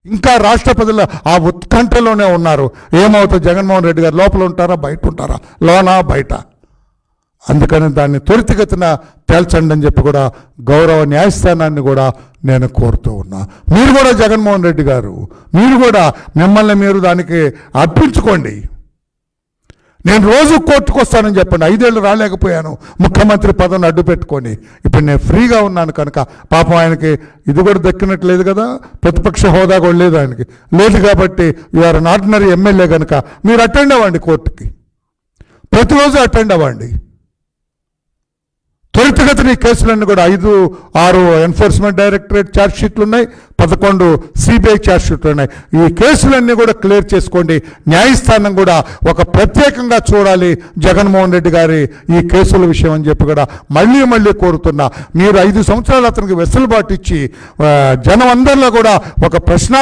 ఇంకా రాష్ట్ర ప్రజలు ఆ ఉత్కంఠలోనే ఉన్నారు. ఏమవుతుంది, జగన్మోహన్ రెడ్డి గారు లోపల ఉంటారా బయట ఉంటారా, లోనా బయట? అందుకని దాన్ని త్వరితగతిన తేల్చండి అని చెప్పి కూడా గౌరవ న్యాయస్థానాన్ని కూడా నేను కోరుతూ ఉన్నా. మీరు కూడా జగన్మోహన్ రెడ్డి గారు, మీరు కూడా మిమ్మల్ని మీరు దానికి అర్పించుకోండి. నేను రోజు కోర్టుకు వస్తానని చెప్పండి. 5 ఏళ్ళు రాలేకపోయాను ముఖ్యమంత్రి పదవిని అడ్డు పెట్టుకొని. ఇప్పుడు నేను ఫ్రీగా ఉన్నాను కనుక పాపం ఆయనకి ఇది కూడా దక్కినట్లేదు కదా, ప్రతిపక్ష హోదా కూడా లేదు ఆయనకి, లేదు కాబట్టి యూఆర్ అన్ ఆర్డినరీ ఎమ్మెల్యే కనుక మీరు అటెండ్ అవ్వండి కోర్టుకి, ప్రతిరోజు అటెండ్ అవ్వండి. త్వరితగతిన ఈ కేసులన్నీ కూడా 5-6 ఎన్ఫోర్స్మెంట్ డైరెక్టరేట్ ఛార్జ్షీట్లు ఉన్నాయి, 11 సిబిఐ ఛార్జ్షీట్లు ఉన్నాయి. ఈ కేసులన్నీ కూడా క్లియర్ చేసుకోండి. న్యాయస్థానం కూడా ఒక ప్రత్యేకంగా చూడాలి జగన్మోహన్ రెడ్డి గారి ఈ కేసుల విషయం అని చెప్పి కూడా మళ్ళీ కోరుతున్నా. మీరు 5 సంవత్సరాలు అతనికి వెసులుబాటు ఇచ్చి జనం అందరిలో కూడా ఒక ప్రశ్నార్థం